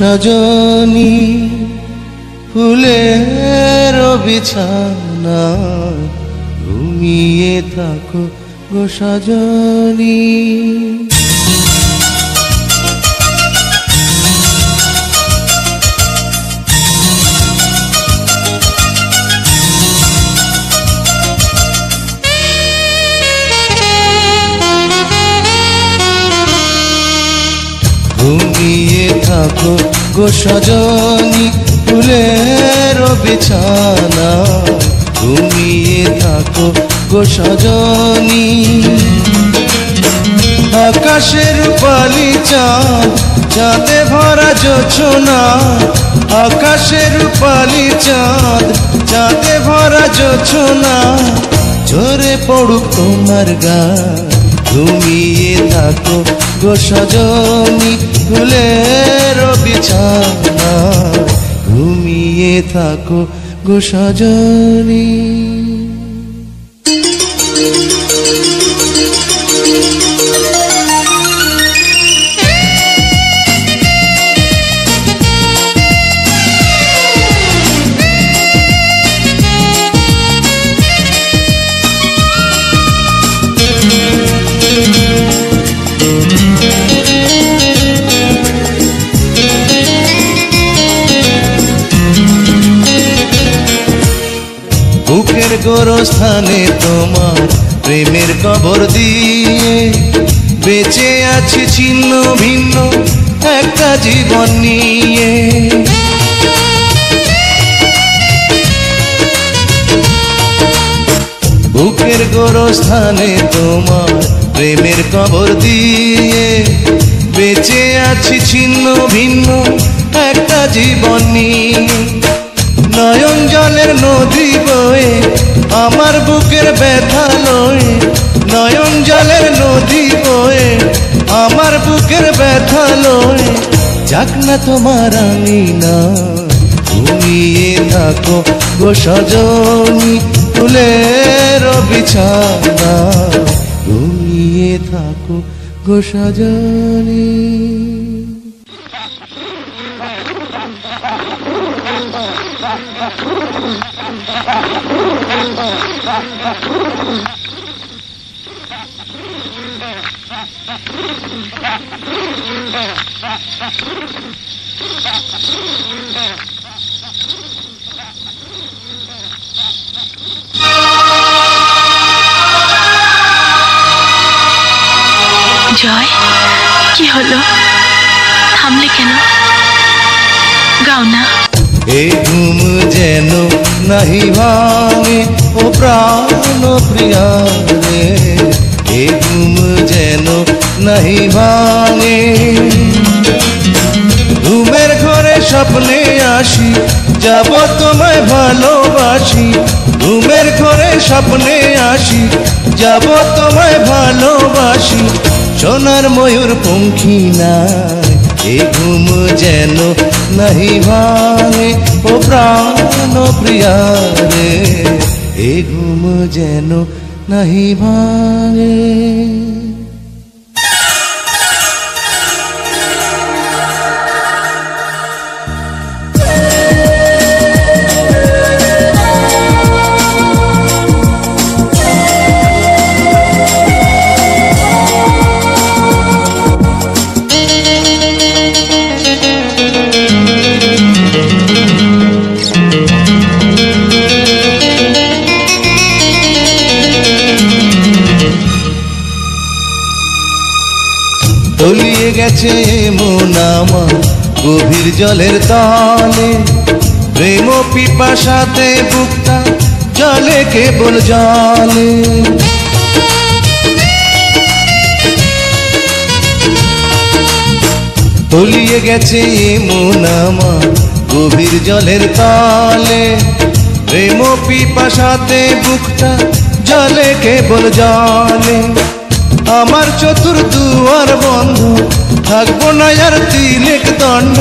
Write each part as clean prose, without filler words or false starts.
সজনী ফুলের বিছানা ঘুমিয়ে থাকো গো সজনী। ঘুমিয়ে থাকো গো সজনী ফুলের বিছানা ঘুমিয়ে থাকো গো সজনী। আকাশের রূপালি চাঁদ চাঁদে ভরা জোছনা আকাশের রূপালি চাঁদ চাঁদে ভরা জোছনা ঝরে পড়ুক তোমার গান ঘুমিয়ে থাকো গো সজনী ফুলের বিছানা ঘুমিয়ে থাকো গো সজনী। বুকের গোরস্থানে তোমার প্রেমের কবর দিয়ে বেঁচে আছি ছিন্ন ভিন্ন একটা জীবন নিয়ে। বুকের গোরস্থানে তোমার প্রেমের কবর দিয়ে বেঁচে আছি ছিন্ন ভিন্ন একটা জীবন নিয়ে। নয়ন জলের নদী বয়ে আমার বুকের ব্যথা লয়ে নয়ন জলের নদী বয়ে আমার বুকের ব্যথা লয়ে যাক না তোমার আঙিনা ঘুমিয়ে থাকো গো সজনী ফুলের বিছানা ঘুমিয়ে থাকো গো সজনী। জয়, কি হলো? থামলে কেন? গাও না। এই ঘুম যেন নাহি ভাঙে ও প্রাণ প্রিয়া রে, এই ঘুম যেন নাহি ভাঙে। ঘুমের ঘরে স্বপ্নে আসি যাব তোমায় ভালোবাসি, ঘুমের ঘরে স্বপ্নে আসি যাব তোমায় ভালোবাসি। সোনার ময়ূর পঙ্খী নাই এ ঘুম যেন নাহি ভাঙে ও প্রাণ প্রিয়া রে, এ ঘুম যেন নাহি ভাঙে। তলিয়ে গেছে মন আমার গভীর জলের তলে, প্রেম পিপাসাতে বুকটা জলে কেবল জলে। তলিয়ে গেছে মন আমার গভীর জলের তলে, প্রেম পিপাসাতে বুকটা জলে কেবল জলে। আমার চতুর্দুয়ার বন্ধ থাকবো না আর তিলেক দণ্ড,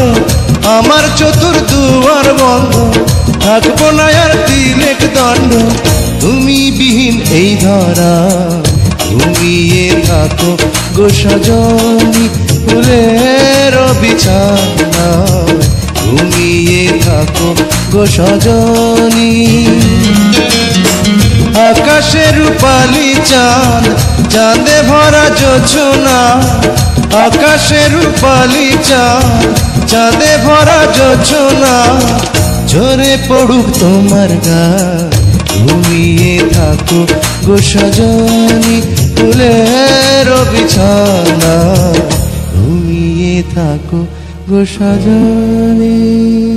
আমার চতুর্দুয়ার বন্ধ থাকবো না আর তিলেক দণ্ড। তুমি বিহীন এই ধরা ঘুমিয়ে থাকো গো সজনী ফুলের বিছানা। থাকো গো সজনী। আকাশে রূপালি চাঁদ, চাঁদে ভরা জোছনা, আকাশে রূপালি চাঁদ, চাঁদে ভরা জোছনা, ঝরে পড়ুক তোমার গায়ে, ঘুমিয়ে থাকো গো সজনী, ফুলের বিছানা, ঘুমিয়ে থাকো গো সজনী।